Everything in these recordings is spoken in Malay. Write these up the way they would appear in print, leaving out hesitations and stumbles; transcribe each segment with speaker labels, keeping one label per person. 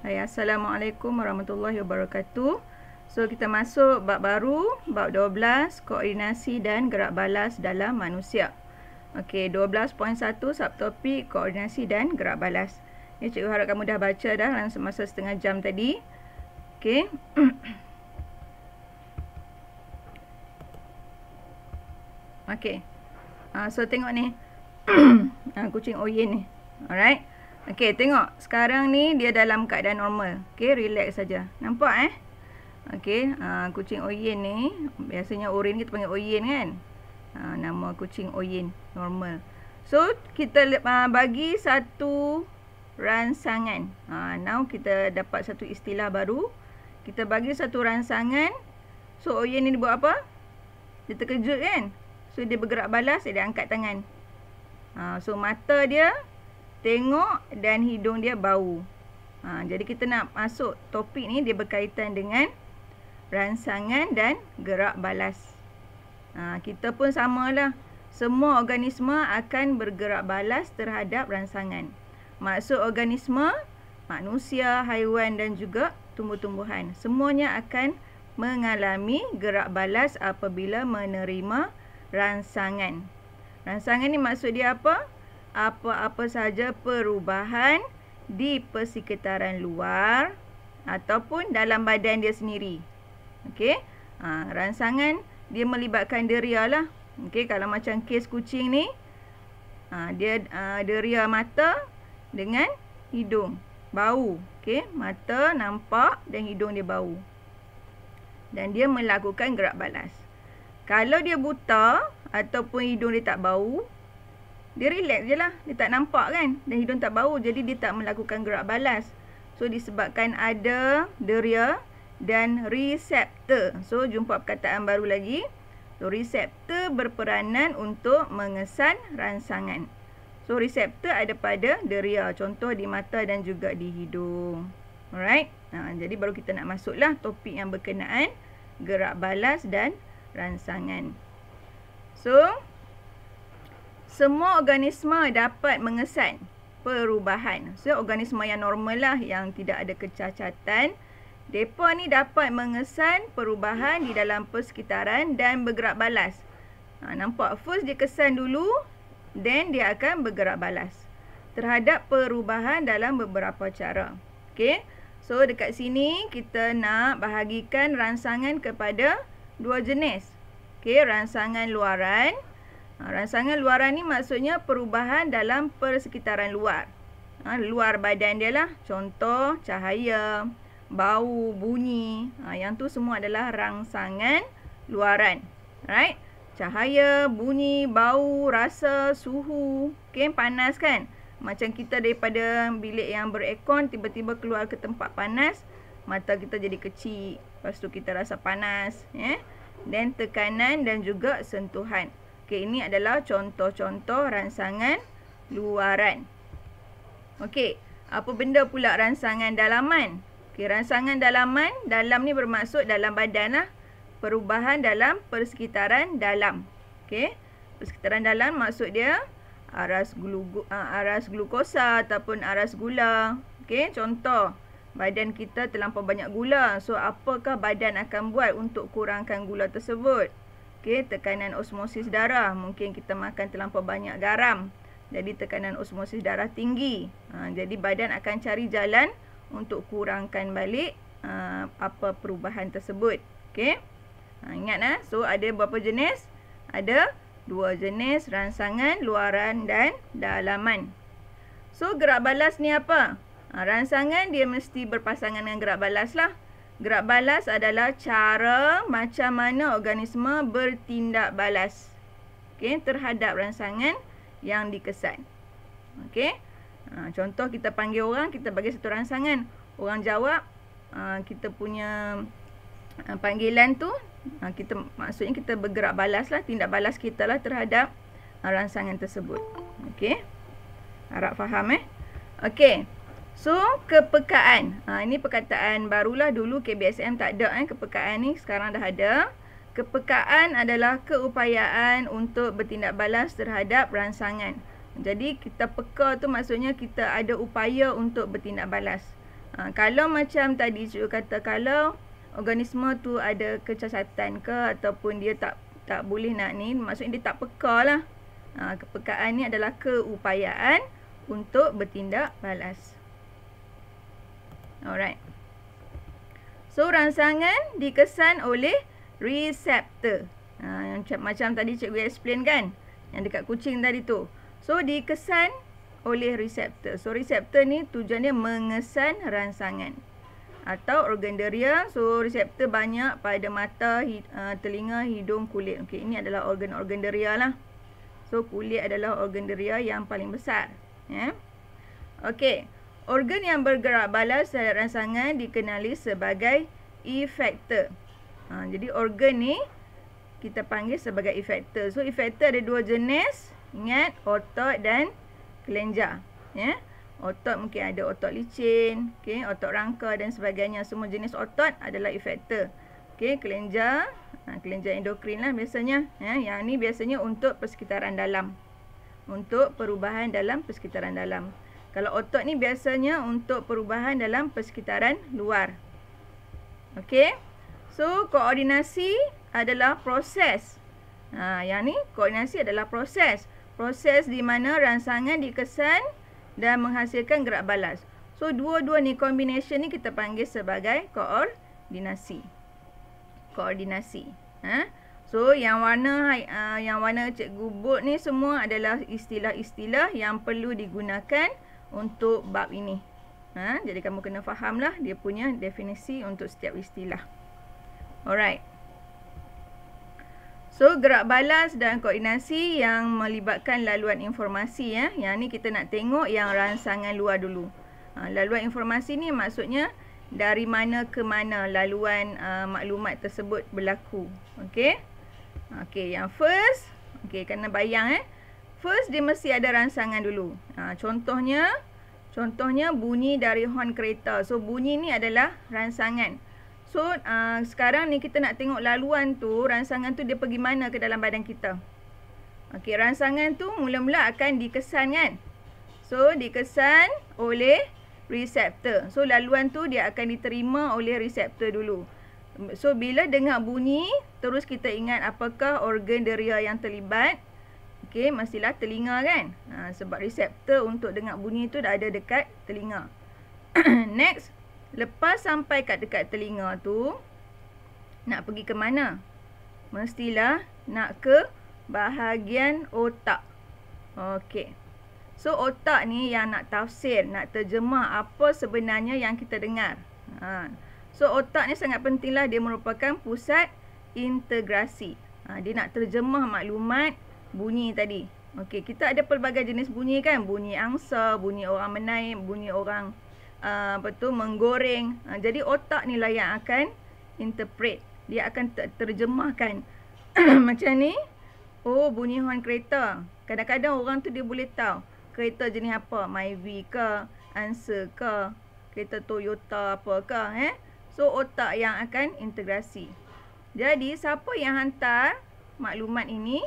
Speaker 1: Hai, Assalamualaikum warahmatullahi wabarakatuh. So, kita masuk bab baru, bab 12, koordinasi dan gerak balas dalam manusia. Okey, 12.1 subtopik koordinasi dan gerak balas. Ya, cikgu harap kamu dah baca dah dalam semasa setengah jam tadi. Okey. Okey. So tengok ni. Kucing Oyen ni. Alright. Okey, tengok. Sekarang ni dia dalam keadaan normal. Okey, relax saja. Nampak Okey, kucing Oyen ni, biasanya Oren kita panggil Oyen kan? Nama kucing Oyen, normal. So, kita bagi satu rangsangan. Now kita dapat satu istilah baru. Kita bagi satu rangsangan. So, Oyen ni dia buat apa? Dia terkejut kan? So, dia bergerak balas, dia angkat tangan. So, mata dia tengok dan hidung dia bau. Jadi kita nak masuk topik ni, dia berkaitan dengan rangsangan dan gerak balas. Kita pun samalah. Semua organisme akan bergerak balas terhadap rangsangan. Maksud organisme, manusia, haiwan dan juga tumbuh-tumbuhan. Semuanya akan mengalami gerak balas apabila menerima rangsangan. Rangsangan ni maksud dia apa? Apa-apa sahaja perubahan di persekitaran luar ataupun dalam badan dia sendiri. Okey. Rangsangan dia melibatkan deria lah. Okey, kalau macam kes kucing ni, dia deria mata dengan hidung, bau. Okey, mata nampak dan hidung dia bau. Dan dia melakukan gerak balas. Kalau dia buta ataupun hidung dia tak bau, dia relax je lah. Dia tak nampak kan. Dan hidung tak bau. Jadi dia tak melakukan gerak balas. So disebabkan ada deria dan reseptor. So jumpa perkataan baru lagi. So reseptor berperanan untuk mengesan rangsangan. So reseptor ada pada deria. Contoh di mata dan juga di hidung. Alright. Jadi baru kita nak masuklah topik yang berkenaan gerak balas dan rangsangan. So semua organisme dapat mengesan perubahan. So, organisme yang normal lah, yang tidak ada kecacatan. Mereka ni dapat mengesan perubahan di dalam persekitaran dan bergerak balas. Nampak? First dia kesan dulu, then dia akan bergerak balas terhadap perubahan dalam beberapa cara. Okay? So, dekat sini kita nak bahagikan rangsangan kepada dua jenis. Okay? Rangsangan luaran. Rangsangan luaran ni maksudnya perubahan dalam persekitaran luar. Luar badan dia lah. Contoh, cahaya, bau, bunyi. Yang tu semua adalah rangsangan luaran. Right? Cahaya, bunyi, bau, rasa, suhu. Okay, panas kan? Macam kita daripada bilik yang berekon, tiba-tiba keluar ke tempat panas, mata kita jadi kecil. Lepas tu kita rasa panas. Dan tekanan dan juga sentuhan. Okey, ini adalah contoh-contoh rangsangan luaran. Okey, apa benda pula rangsangan dalaman? Okey, rangsangan dalaman, dalam ni bermaksud dalam badan lah. Perubahan dalam persekitaran dalam. Okey, persekitaran dalam maksud dia aras glukosa ataupun aras gula. Okey, contoh, badan kita terlampau banyak gula. So, apakah badan akan buat untuk kurangkan gula tersebut? Okey, tekanan osmosis darah. Mungkin kita makan terlampau banyak garam. Jadi tekanan osmosis darah tinggi. Jadi badan akan cari jalan untuk kurangkan balik apa perubahan tersebut. Okey. Ingat So ada berapa jenis? Ada dua jenis rangsangan luaran dan dalaman. So gerak balas ni apa? Rangsangan dia mesti berpasangan dengan gerak balas lah. Gerak balas adalah cara macam mana organisme bertindak balas, terhadap rangsangan yang dikesan. Contoh kita panggil orang, kita bagi satu rangsangan. Orang jawab, kita punya panggilan tu, maksudnya kita bergerak balas lah, tindak balas kita lah terhadap rangsangan tersebut. Harap faham So, kepekaan. Ini perkataan barulah. Dulu KBSM tak ada kepekaan ni. Sekarang dah ada. Kepekaan adalah keupayaan untuk bertindak balas terhadap rangsangan. Jadi kita peka tu maksudnya kita ada upaya untuk bertindak balas. Kalau macam tadi cikgu kata, kalau organisma tu ada kecacatan ke ataupun dia tak boleh nak ni, maksudnya dia tak peka lah. Kepekaan ni adalah keupayaan untuk bertindak balas. Alright. So rangsangan dikesan oleh reseptor. Macam tadi cikgu explain kan, yang dekat kucing tadi tu. So dikesan oleh reseptor. So reseptor ni tujuannya mengesan rangsangan atau organ deria. So reseptor banyak pada mata, telinga, hidung, kulit. Okey, ini adalah organ-organ deria lah. So kulit adalah organ deria yang paling besar, ya. Okey, organ yang bergerak balas terhadap rangsangan dikenali sebagai efektor. Jadi organ ni kita panggil sebagai efektor. So efektor ada dua jenis, ingat, otot dan kelenjar, ya. Otot mungkin ada otot licin, okey, otot rangka dan sebagainya. Semua jenis otot adalah efektor. Okey, kelenjar, kelenjar endokrin lah biasanya, ya. Yang ni biasanya untuk persekitaran dalam, untuk perubahan dalam persekitaran dalam. Kalau otot ni biasanya untuk perubahan dalam persekitaran luar. Okey. So koordinasi adalah proses. Yang ni koordinasi adalah proses. Proses di mana rangsangan dikesan dan menghasilkan gerak balas. So dua-dua ni combination ni kita panggil sebagai koordinasi. Koordinasi. So yang warna cikgu buat ni semua adalah istilah-istilah yang perlu digunakan untuk bab ini. Jadi kamu kena fahamlah dia punya definisi untuk setiap istilah. Alright. So gerak balas dan koordinasi yang melibatkan laluan informasi, ya. Yang ni kita nak tengok yang rangsangan luar dulu. Laluan informasi ni maksudnya dari mana ke mana laluan maklumat tersebut berlaku. Okey. Okey, yang first, okey, kena bayang first dia mesti ada rangsangan dulu. Contohnya bunyi dari horn kereta. So bunyi ni adalah rangsangan. So sekarang ni kita nak tengok laluan tu, rangsangan tu dia pergi mana ke dalam badan kita. Okey, rangsangan tu mula-mula akan dikesan kan. So dikesan oleh reseptor. So laluan tu dia akan diterima oleh reseptor dulu. So bila dengar bunyi, terus kita ingat apakah organ deria yang terlibat. Okey, mestilah telinga kan. Sebab reseptor untuk dengar bunyi tu dah ada dekat telinga. Next, lepas sampai kat dekat telinga tu, nak pergi ke mana? Mestilah nak ke bahagian otak. Okey. So otak ni yang nak tafsir, nak terjemah apa sebenarnya yang kita dengar. So otak ni sangat pentinglah, dia merupakan pusat integrasi. Dia nak terjemah maklumat bunyi tadi. Okey, kita ada pelbagai jenis bunyi kan, bunyi angsa, bunyi orang menaik, bunyi orang menggoreng. Jadi otak ni lah yang akan interpret, dia akan terjemahkan. Macam ni, oh bunyi horn kereta. Kadang-kadang orang tu dia boleh tahu kereta jenis apa, Myvi ke, Answer ke, kereta Toyota apa ke, So otak yang akan integrasi. Jadi siapa yang hantar maklumat ini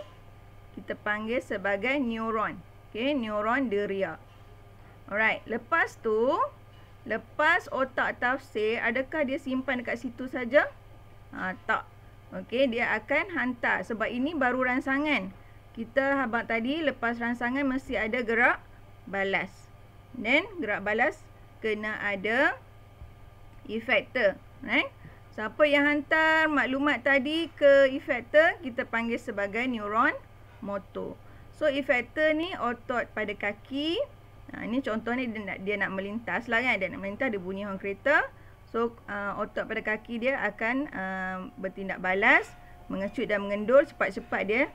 Speaker 1: kita panggil sebagai neuron. Okey, neuron deria. Alright, lepas tu, lepas otak tafsir, adakah dia simpan dekat situ saja? Tak. Okey, dia akan hantar. Sebab ini baru rangsangan. Kita habaq tadi, lepas rangsangan mesti ada gerak balas. Dan gerak balas kena ada efektor. Siapa yang hantar maklumat tadi ke efektor, kita panggil sebagai neuron motor. So efektor ni otot pada kaki. Ini contohnya dia nak melintas lah kan. Dia nak melintas, dia bunyi horn kereta. So otot pada kaki dia akan bertindak balas, mengecut dan mengendur cepat-cepat dia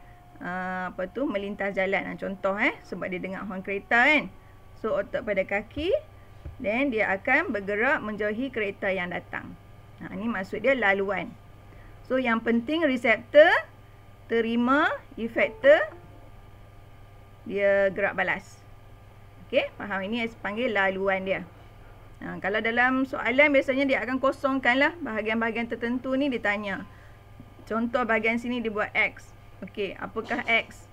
Speaker 1: melintas jalan. Contoh sebab dia dengar horn kereta kan. So otot pada kaki, dan dia akan bergerak menjauhi kereta yang datang. Ini maksud dia laluan. So yang penting reseptor terima efektor, dia gerak balas. Okey, faham? Ini panggil laluan dia. Kalau dalam soalan biasanya dia akan kosongkan lah bahagian-bahagian tertentu ni ditanya. Contoh bahagian sini dia buat X. Okey, apakah X?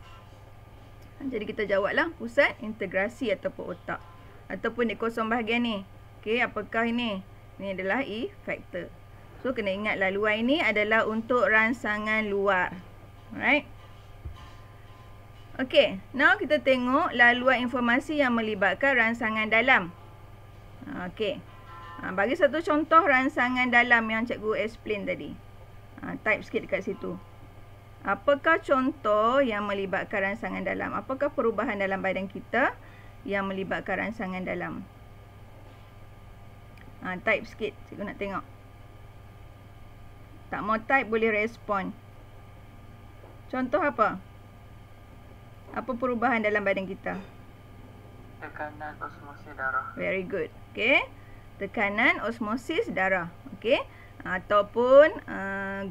Speaker 1: Jadi kita jawablah pusat integrasi ataupun otak. Ataupun dia kosong bahagian ni. Okey, apakah ini? Ini adalah efektor. So, kena ingat laluan ini adalah untuk rangsangan luar. Alright. Okey, now kita tengok laluan informasi yang melibatkan rangsangan dalam. Okey. Bagi satu contoh rangsangan dalam yang cikgu explain tadi. Type sikit dekat situ. Apakah contoh yang melibatkan rangsangan dalam? Apakah perubahan dalam badan kita yang melibatkan rangsangan dalam? Type sikit, cikgu nak tengok. Tak mau type boleh respon. Contoh apa? Apa perubahan dalam badan kita?
Speaker 2: Tekanan osmosis darah.
Speaker 1: Very good. Okay. Tekanan osmosis darah. Okay. Ataupun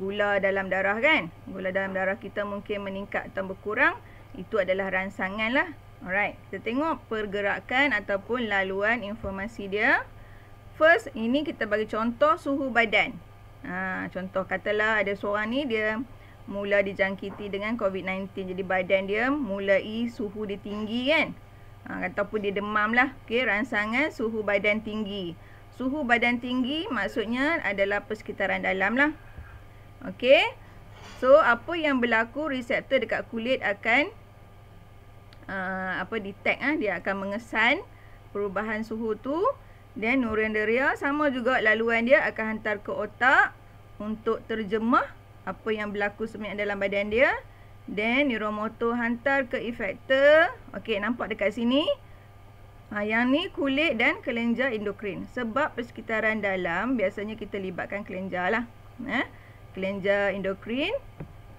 Speaker 1: gula dalam darah kan. Gula dalam darah kita mungkin meningkat atau berkurang. Itu adalah rangsangan lah. Alright. Kita tengok pergerakan ataupun laluan informasi dia. First, ini kita bagi contoh suhu badan. Contoh katalah ada seorang ni dia mula dijangkiti dengan COVID-19. Jadi badan dia mulai suhu dia tinggi kan. Ataupun dia demam lah. Okay, rangsangan suhu badan tinggi. Suhu badan tinggi maksudnya adalah persekitaran dalam lah. Okay. So, apa yang berlaku, reseptor dekat kulit akan detect. Dia akan mengesan perubahan suhu tu. Dan neuroendria sama juga laluan dia akan hantar ke otak untuk terjemah apa yang berlaku sebenarnya dalam badan dia. Dan neuromotor hantar ke efektor. Okey, nampak dekat sini. Yang ni kulit dan kelenjar endokrin. Sebab persekitaran dalam biasanya kita libatkan kelenjar lah. Kelenjar endokrin.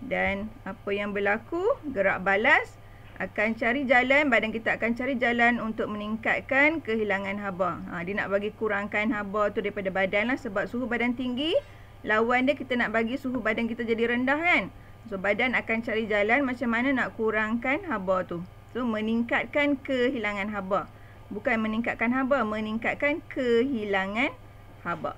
Speaker 1: Dan apa yang berlaku, gerak balas akan cari jalan, badan kita akan cari jalan untuk meningkatkan kehilangan haba. Dia nak bagi kurangkan haba tu daripada badan lah. Sebab suhu badan tinggi, lawan dia kita nak bagi suhu badan kita jadi rendah kan. So, badan akan cari jalan macam mana nak kurangkan haba tu. So, meningkatkan kehilangan haba. Bukan meningkatkan haba, meningkatkan kehilangan haba.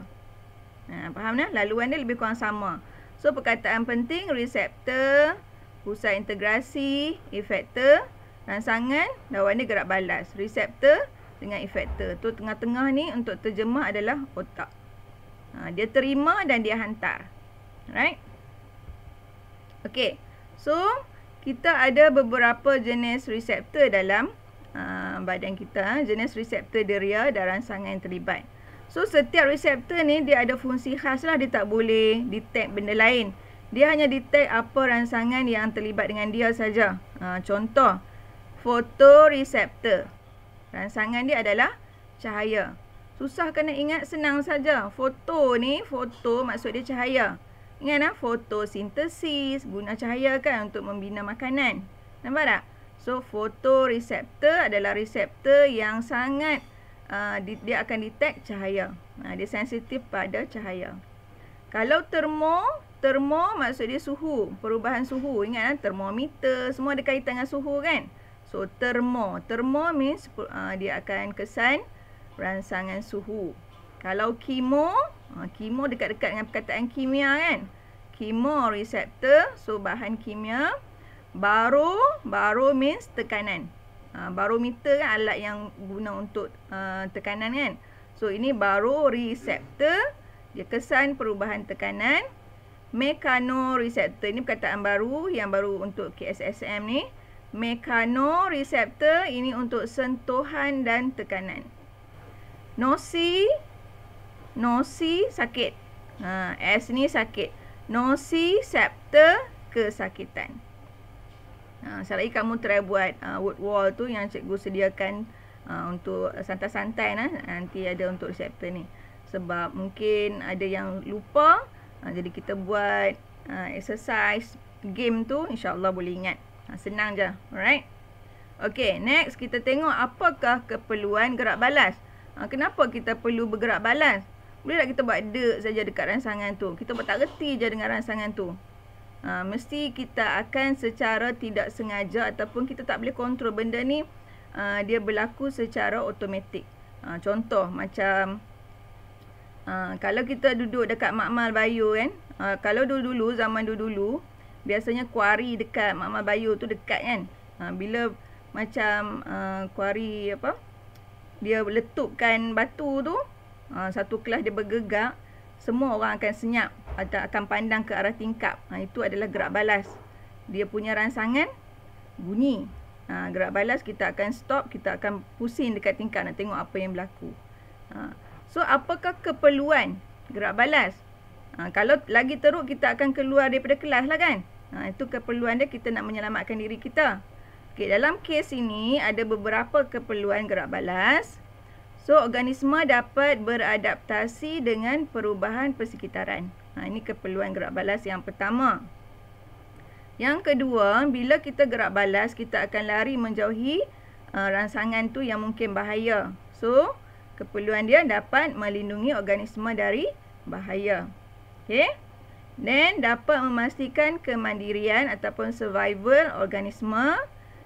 Speaker 1: Faham tak? Laluan dia lebih kurang sama. So, perkataan penting, reseptor, pusat integrasi, efektor, rangsangan, lawan dia gerak balas. Reseptor dengan efektor. Tu tengah-tengah ni untuk terjemah adalah otak. Dia terima dan dia hantar. Alright? Okey. So, kita ada beberapa jenis reseptor dalam badan kita. Jenis reseptor deria dan rangsangan yang terlibat. So, setiap reseptor ni dia ada fungsi khas lah. Dia tak boleh detect benda lain. Dia hanya detect apa rangsangan yang terlibat dengan dia saja. Contoh, fotoreseptor. Rangsangan dia adalah cahaya. Susah kena ingat, senang saja. Foto ni, foto maksud dia cahaya. Ingat fotosintesis, guna cahaya kan untuk membina makanan. Nampak tak? So, fotoreseptor adalah reseptor yang sangat, dia akan detect cahaya. Dia sensitif pada cahaya. Kalau termo maksud dia suhu, perubahan suhu. Ingat termometer, semua ada kaitan dengan suhu kan. So, termo means dia akan kesan rangsangan suhu. Kalau kimo dekat-dekat dengan perkataan kimia kan. Kemoreseptor, so bahan kimia. Baro means tekanan. Barometer kan alat yang guna untuk tekanan kan. So, ini baroreseptor, dia kesan perubahan tekanan. Mekanoreseptor, ini perkataan baru, yang baru untuk KSSM ni. Mekanoreseptor, ini untuk sentuhan dan tekanan. Nosi sakit. S ni sakit. Nosiseptor, kesakitan. Sekali lagi kamu try buat word wall tu yang cikgu sediakan untuk santai-santai nanti ada untuk reseptor ni. Sebab mungkin ada yang lupa. Jadi kita buat exercise game tu, insya-Allah boleh ingat. Senang je. Alright. Okay, next kita tengok apakah keperluan gerak balas. Kenapa kita perlu bergerak balas? Boleh tak kita buat saja dekat rangsangan tu? Kita buat tak reti je dengan rangsangan tu. Mesti kita akan secara tidak sengaja ataupun kita tak boleh kontrol benda ni. Dia berlaku secara automatik. Contoh macam kalau kita duduk dekat Makmal Bayu kan. Kalau dulu-dulu, zaman dulu-dulu, biasanya kuari dekat Makmal Bayu tu dekat kan. Bila macam kuari dia letupkan batu tu, satu kelas dia bergerak, semua orang akan senyap atau akan pandang ke arah tingkap. Itu adalah gerak balas. Dia punya rangsangan bunyi. Gerak balas kita akan stop, kita akan pusing dekat tingkap nak tengok apa yang berlaku. So apakah keperluan gerak balas? Kalau lagi teruk kita akan keluar daripada kelas lah kan. Itu keperluan dia, kita nak menyelamatkan diri kita. Okay, dalam kes ini ada beberapa keperluan gerak balas. So organisma dapat beradaptasi dengan perubahan persekitaran. Ini keperluan gerak balas yang pertama. Yang kedua, bila kita gerak balas, kita akan lari menjauhi rangsangan tu yang mungkin bahaya. So keperluan dia dapat melindungi organisma dari bahaya. Okay. Dan dapat memastikan kemandirian ataupun survival organisma.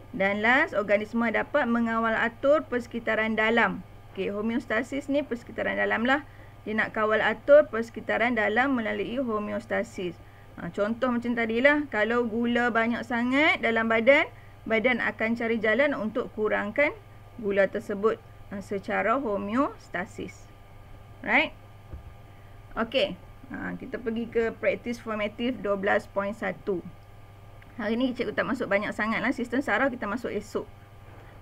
Speaker 1: Dan last, organisma dapat mengawal atur persekitaran dalam. Okay, homeostasis ni persekitaran dalam lah. Dia nak kawal atur persekitaran dalam melalui homeostasis. Contoh macam tadilah, kalau gula banyak sangat dalam badan, badan akan cari jalan untuk kurangkan gula tersebut secara homeostasis. Right? Okay. Kita pergi ke praktis formatif 12.1. Hari ni cikgu tak masuk banyak sangat lah. Sistem saraf kita masuk esok.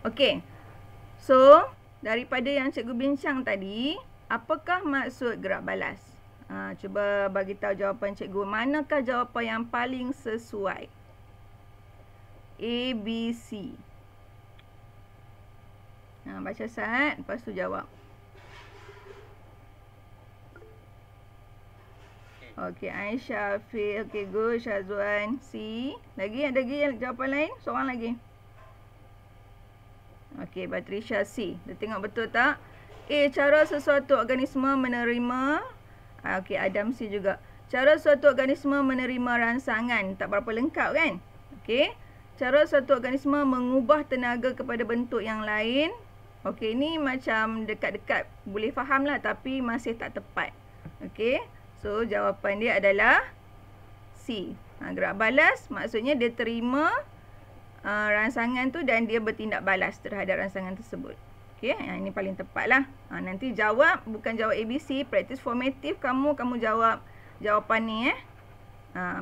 Speaker 1: Okay. So, daripada yang cikgu bincang tadi, apakah maksud gerak balas? Cuba bagi tahu jawapan cikgu. Manakah jawapan yang paling sesuai? A, B, C. Baca saat, lepas tu jawab. Okey, Aisyah, Afiq. Okey, good. Syazwan, C. Lagi ada lagi jawapan lain? Seorang lagi. Okey, Batrisha, C. Dia tengok betul tak? A, cara sesuatu organisme menerima. Okey, Adam, C juga. Cara suatu organisme menerima rangsangan. Tak berapa lengkap kan? Okey. Cara suatu organisme mengubah tenaga kepada bentuk yang lain. Okey, ni macam dekat-dekat boleh faham lah, tapi masih tak tepat. Okey. So, jawapan dia adalah C. Gerak balas maksudnya dia terima rangsangan tu dan dia bertindak balas terhadap rangsangan tersebut. Okey, ini paling tepat lah. Nanti jawab, bukan jawab ABC, praktis formatif kamu jawab jawapan ni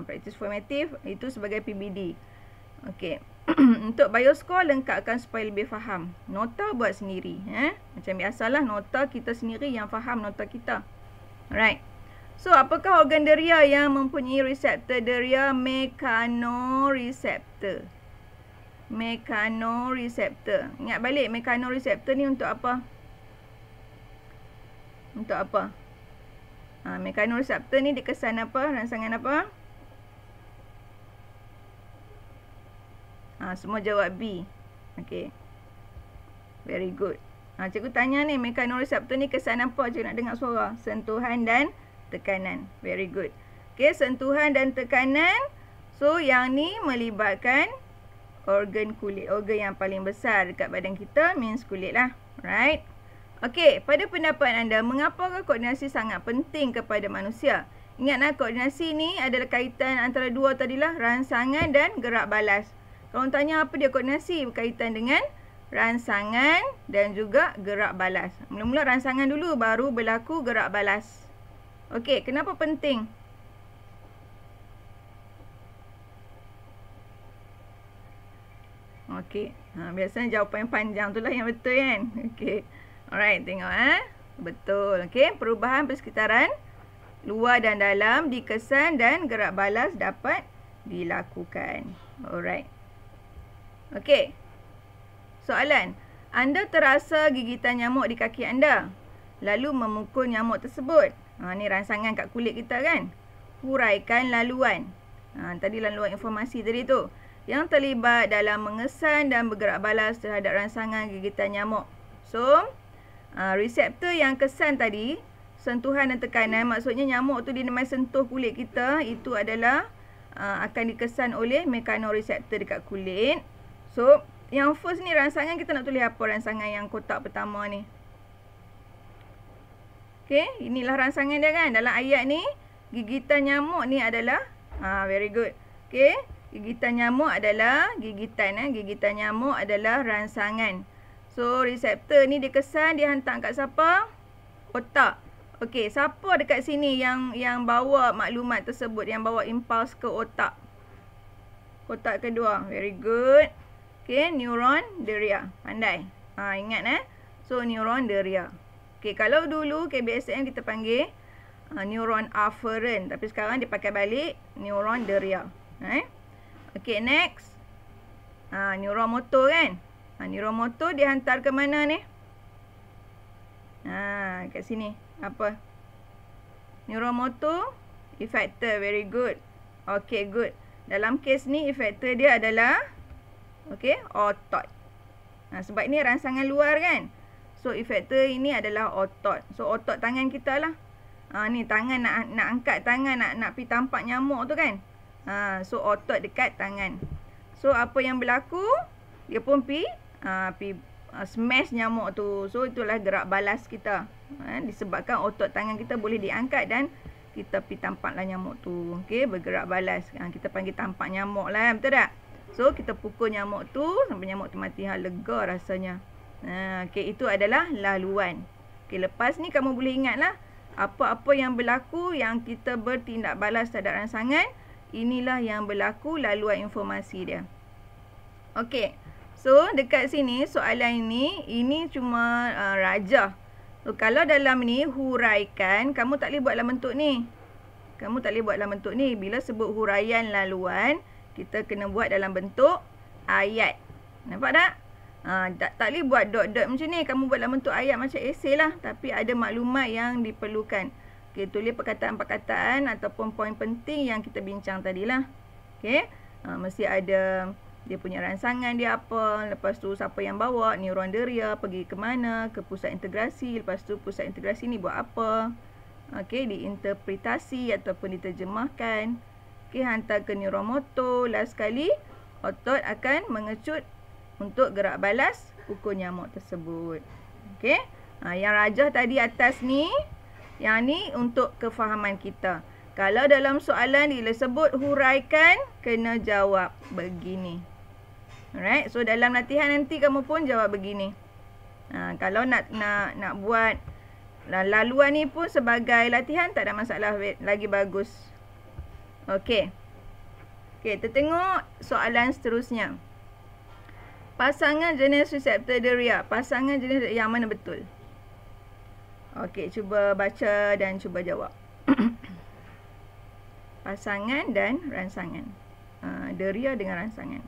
Speaker 1: praktis formatif itu sebagai PBD. Okey. Untuk bioscore lengkapkan supaya lebih faham. Nota buat sendiri. Macam biasalah, nota kita sendiri yang faham nota kita. Alright. So, apakah organ deria yang mempunyai reseptor deria mekanoreseptor? Mekanoreseptor. Ingat balik, mekanoreseptor ni untuk apa? Untuk apa? Mekanoreseptor ni dikesan apa? Rangsangan apa? Semua jawab B. Okay. Very good. Cikgu tanya ni, mekanoreseptor ni kesan apa? Cikgu nak dengar suara. Sentuhan dan tekanan. Very good. Okay, sentuhan dan tekanan. So, yang ni melibatkan organ kulit. Organ yang paling besar dekat badan kita means kulit lah. Right? Okay, pada pendapat anda, mengapakah koordinasi sangat penting kepada manusia? Ingatlah, koordinasi ni adalah kaitan antara dua tadilah, rangsangan dan gerak balas. Kalau tanya apa dia koordinasi, berkaitan dengan rangsangan dan juga gerak balas. Mula-mula rangsangan dulu, baru berlaku gerak balas. Okey, kenapa penting? Okey, biasanya jawapan yang panjang tu lah yang betul kan? Okey, alright, tengok betul. Okey, perubahan persekitaran luar dan dalam dikesan dan gerak balas dapat dilakukan. Alright. Okey, soalan. Anda terasa gigitan nyamuk di kaki anda, lalu memukul nyamuk tersebut. Ni rangsangan kat kulit kita kan. Huraikan laluan. Tadi laluan informasi tadi tu. Yang terlibat dalam mengesan dan bergerak balas terhadap rangsangan gigitan nyamuk. So, reseptor yang kesan tadi, sentuhan dan tekanan, maksudnya nyamuk tu dia memang sentuh kulit kita. Itu adalah akan dikesan oleh mekanoreseptor dekat kulit. So, yang first ni rangsangan, kita nak tulis apa rangsangan yang kotak pertama ni? Okey, inilah rangsangan dia kan. Dalam ayat ni, gigitan nyamuk ni adalah, very good. Okey, gigitan nyamuk adalah, gigitan nyamuk adalah rangsangan. So, reseptor ni dia kesan, dia hantar kat siapa? Otak. Okey, siapa dekat sini yang bawa maklumat tersebut, yang bawa impuls ke otak? Kotak kedua. Very good. Okey, neuron deria. Pandai. Ingat So, neuron deria. Okey, kalau dulu KBSM kita panggil neuron afferent. Tapi sekarang dia pakai balik neuron deria. Okey, next. Neuron motor kan? Neuron motor dihantar ke mana ni? Kat sini. Apa? Neuromotor effector. Very good. Okay, good. Dalam kes ni effector dia adalah otot. Sebab ni rangsangan luar kan. So effector ini adalah otot. So otot tangan kita lah. Ni tangan nak angkat tangan, nak pi tampak nyamuk tu kan. So otot dekat tangan. So apa yang berlaku? Dia pun pi smash nyamuk tu. So itulah gerak balas kita. Disebabkan otot tangan kita boleh diangkat dan kita pi tampaklah nyamuk tu. Okey, bergerak balas. Kita panggil tampak nyamuk lah, betul tak? So kita pukul nyamuk tu sampai nyamuk tu mati. Lega rasanya. Okey, itu adalah laluan. Okey, lepas ni kamu boleh ingatlah apa-apa yang berlaku yang kita bertindak balas terhadap rangsangan, inilah yang berlaku laluan informasi dia. Okey. So, dekat sini soalan ini cuma rajah. So, kalau dalam ni huraikan, kamu tak boleh buat dalam bentuk ni. Kamu tak boleh buat dalam bentuk ni. Bila sebut huraian laluan, kita kena buat dalam bentuk ayat. Nampak tak? Tak boleh buat dot-dot macam ni. Kamu buat dalam bentuk ayat macam esei lah. Tapi ada maklumat yang diperlukan. Okay, tulis perkataan-perkataan ataupun poin penting yang kita bincang tadilah. Okay. Mesti ada dia punya rangsangan dia apa, lepas tu siapa yang bawa, neuron deria pergi ke mana, ke pusat integrasi, lepas tu pusat integrasi ni buat apa. Okey, diinterpretasi ataupun diterjemahkan. Okey, hantar ke neuron motor. Last sekali, otot akan mengecut untuk gerak balas pukul nyamuk tersebut. Okey. Yang rajah tadi atas ni, yang ni untuk kefahaman kita. Kalau dalam soalan disebut huraikan, kena jawab begini. Alright, so dalam latihan nanti kamu pun jawab begini. Kalau nak buat laluan ni pun sebagai latihan, tak ada masalah, lagi bagus. Okey. Okey, kita tengok soalan seterusnya. Pasangan jenis reseptor deria. Pasangan jenis yang mana betul? Okey, cuba baca dan cuba jawab. Pasangan dan rangsangan. Deria dengan rangsangan.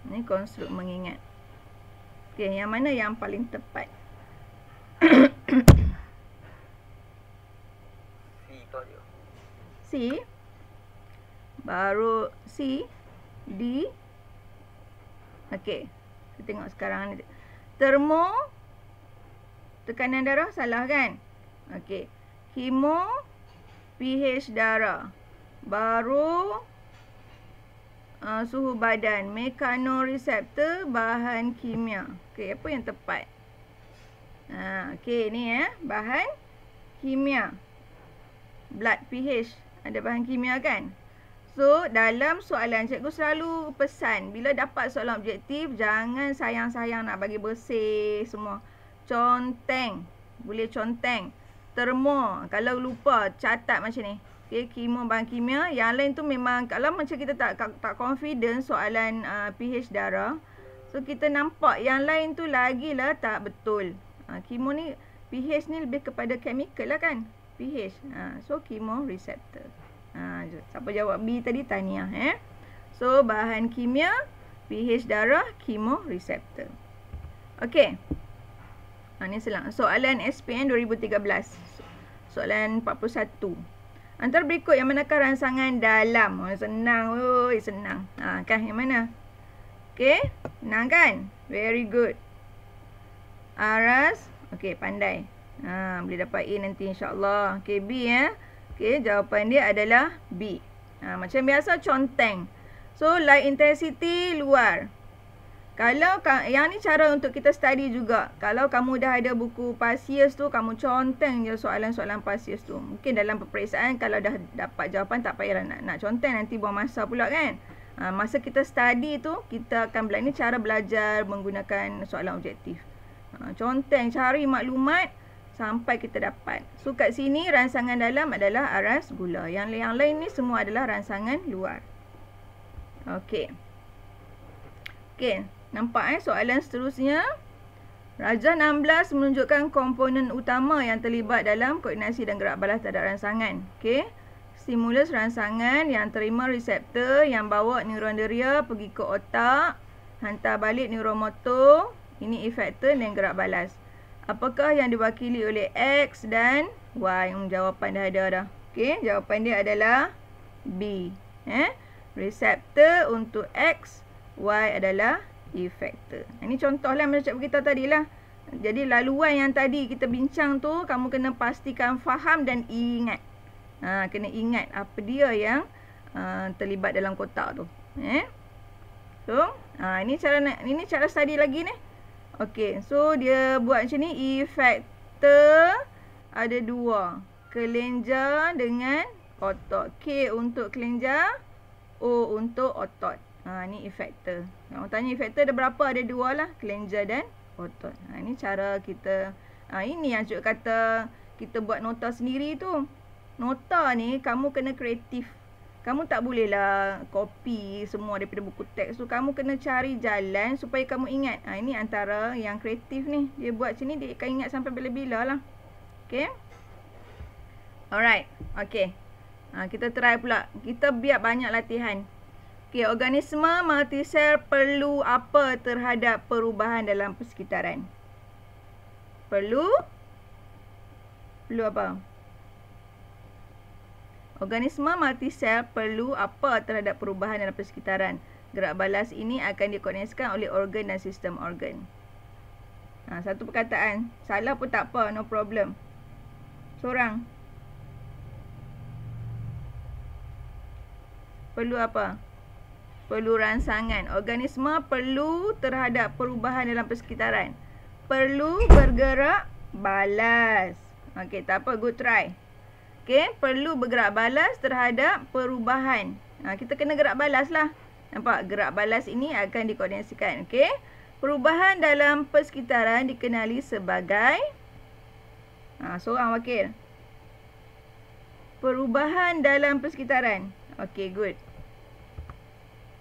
Speaker 1: Ini konstruk mengingat. Okey, yang mana yang paling tepat? C. Baru C. D. Okey. Kita tengok sekarang. Termo. Tekanan darah salah kan? Okey. Hemo. pH darah. Baru suhu badan. Mekanoreseptor bahan kimia. Okey, apa yang tepat? Okey, ni bahan kimia. Blood pH. Ada bahan kimia kan? So, dalam soalan, cikgu selalu pesan, bila dapat soalan objektif, jangan sayang-sayang nak bagi bersih semua. Conteng. Boleh conteng. Termo. Kalau lupa, catat macam ni. Okay, kimo bahan kimia. Yang lain tu memang, kalau macam kita tak confident soalan pH darah, so kita nampak yang lain tu lagilah tak betul. Kimo ni, pH ni lebih kepada chemical lah kan? pH. So, chemoreceptor. Siapa jawab B tadi? Tania. So, bahan kimia, pH darah, chemoreceptor. Okey. Ni selang. Soalan SPM 2013. Soalan 41. Antara berikut yang manakah rangsangan dalam? Senang. Senang. Kan yang mana? Okey. Senang kan? Very good. Aras. Okey, pandai. Boleh dapat A nanti insyaAllah. Okey, B Okey, jawapan dia adalah B. Macam biasa, conteng. So, light intensity luar. Kalau, yang ni cara untuk kita study juga. Kalau kamu dah ada buku Pasius tu, kamu conteng je soalan-soalan Pasius tu. Mungkin dalam peperiksaan, kalau dah dapat jawapan, tak payah nak conteng, nanti buang masa pula kan. Masa kita study tu, kita akan belajar. Ni cara belajar menggunakan soalan objektif. Conteng cari maklumat sampai kita dapat. So kat sini rangsangan dalam adalah aras gula. Yang lain ni semua adalah rangsangan luar. Okey. Okey, nampak soalan seterusnya. Rajah 16 menunjukkan komponen utama yang terlibat dalam koordinasi dan gerak balas terhadap rangsangan. Okey. Stimulus rangsangan yang terima reseptor yang bawa neuron deria pergi ke otak, hantar balik neuron motor. Ini efektor dan gerak balas. Apakah yang diwakili oleh X dan Y? Jawapan dah ada dah. Okey, jawapan dia adalah B. Reseptor untuk X, Y adalah efektor. Ini contohlah macam cikgu kita tadi lah. Jadi laluan yang tadi kita bincang tu, kamu kena pastikan faham dan ingat. Kena ingat apa dia yang terlibat dalam kotak tu. So, ini cara study lagi ni. Okey, so dia buat macam ni. Efektor ada dua. Kelenjar dengan otot. K untuk kelenjar, O untuk otot. Ni efektor. Orang tanya efektor ada berapa? Ada dua lah. Kelenjar dan otot. Ini cara kita. Ini yang cikgu kata kita buat nota sendiri tu. Nota ni kamu kena kreatif. Kamu tak bolehlah copy semua daripada buku teks. So, kamu kena cari jalan supaya kamu ingat. Ini antara yang kreatif ni. Dia buat macam ni, dia akan ingat sampai bila-bila lah. Okay. Alright. Okay. Kita try pula. Kita biar banyak latihan. Okay. Organisme multisel perlu apa terhadap perubahan dalam persekitaran? Perlu apa? Organisme multisel perlu apa terhadap perubahan dalam persekitaran? Gerak balas ini akan dikoordinasikan oleh organ dan sistem organ. Satu perkataan. Salah pun tak apa, no problem. Seorang. Perlu apa? Perlu rangsangan. Organisme perlu terhadap perubahan dalam persekitaran. Perlu bergerak balas. Okey, tak apa, good try. Okey, perlu bergerak balas terhadap perubahan. Kita kena gerak balas lah. Nampak? Gerak balas ini akan dikoordinasikan. Okey. Perubahan dalam persekitaran dikenali sebagai seorang wakil. Perubahan dalam persekitaran. Okey, good.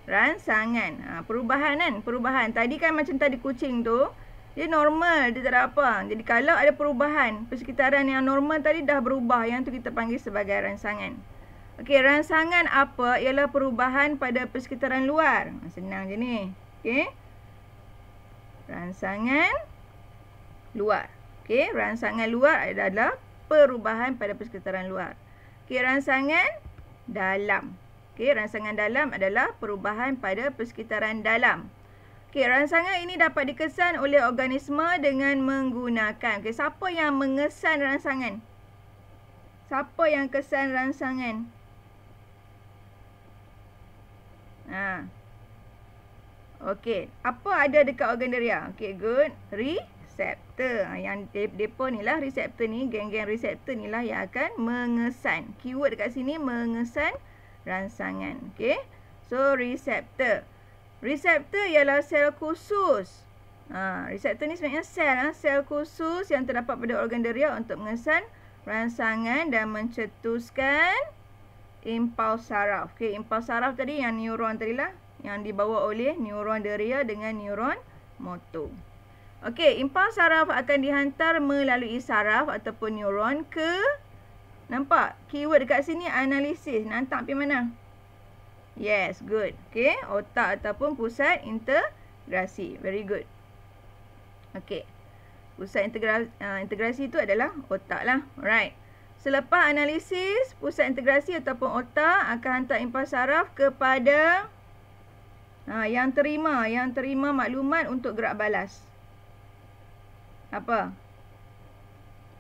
Speaker 1: Rangsangan. Perubahan kan? Perubahan. Tadi kan macam tadi kucing tu. Dia normal, dia tak ada apa. Jadi kalau ada perubahan, persekitaran yang normal tadi dah berubah. Yang tu kita panggil sebagai rangsangan. Okey, rangsangan apa? Ialah perubahan pada persekitaran luar. Senang je ni. Okey. Rangsangan luar. Okey, rangsangan luar adalah perubahan pada persekitaran luar. Okey, rangsangan dalam. Okey, rangsangan dalam adalah perubahan pada persekitaran dalam. Okey, rangsangan ini dapat dikesan oleh organisme dengan menggunakan. Okey, siapa yang mengesan rangsangan? Siapa yang kesan rangsangan? Okey, apa ada dekat organ deria? Okey, good. Reseptor. Yang depa ni lah reseptor ni, geng-geng reseptor ni lah yang akan mengesan. Keyword dekat sini mengesan rangsangan. Okey. So, reseptor. Reseptor ialah sel khusus. Reseptor ni sebenarnya sel khusus yang terdapat pada organ deria untuk mengesan rangsangan dan mencetuskan impuls saraf. Okey, impuls saraf tadi yang neuron tadi lah, yang dibawa oleh neuron deria dengan neuron motor. Okey, impuls saraf akan dihantar melalui saraf ataupun neuron ke, nampak? Keyword dekat sini analisis. Nak hantar pergi mana? Yes, good. Okay, otak ataupun pusat integrasi. Very good. Okay, pusat integrasi itu adalah otak lah. Alright. Selepas analisis, pusat integrasi ataupun otak akan hantar impuls saraf kepada yang terima maklumat untuk gerak balas. Apa?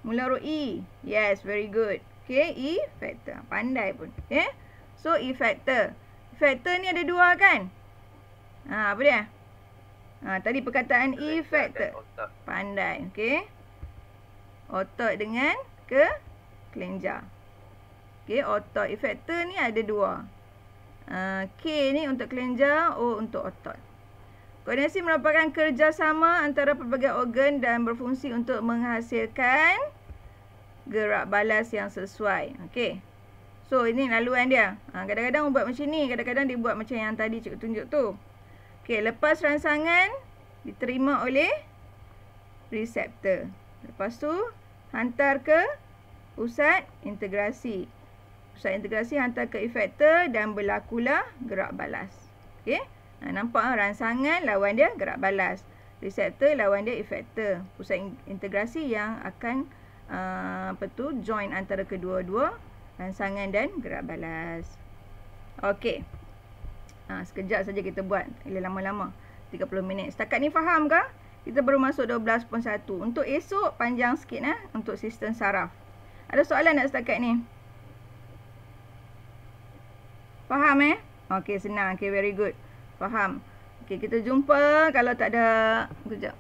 Speaker 1: Mula huruf E. Yes, very good. Okay, efektor. Pandai pun. Okay. So, efektor. Efektor ni ada dua kan? Apa dia? Tadi perkataan efektor. Pandai. Okay. Otot dengan kelenjar. Okay, otot. Efektor ni ada dua. K ni untuk kelenjar, O untuk otot. Koordinasi merupakan kerjasama antara pelbagai organ dan berfungsi untuk menghasilkan gerak balas yang sesuai. Okey. So, ini laluan dia. Kadang-kadang buat macam ni, kadang-kadang dia buat macam yang tadi cikgu tunjuk tu. Okey, lepas rangsangan diterima oleh reseptor. Lepas tu hantar ke pusat integrasi. Pusat integrasi hantar ke efektor dan berlakulah gerak balas. Okey. Nampak rangsangan lawan dia gerak balas. Reseptor lawan dia efektor. Pusat integrasi yang akan join antara kedua-dua rangsangan dan gerak balas. Okey. Sekejap saja kita buat. Lama-lama. 30 minit. Setakat ni faham ke? Kita baru masuk 12.1. Untuk esok panjang sikit untuk sistem saraf. Ada soalan tak setakat ni? Faham Okey, senang. Okey, very good. Faham. Okey, kita jumpa kalau tak ada. Kejap.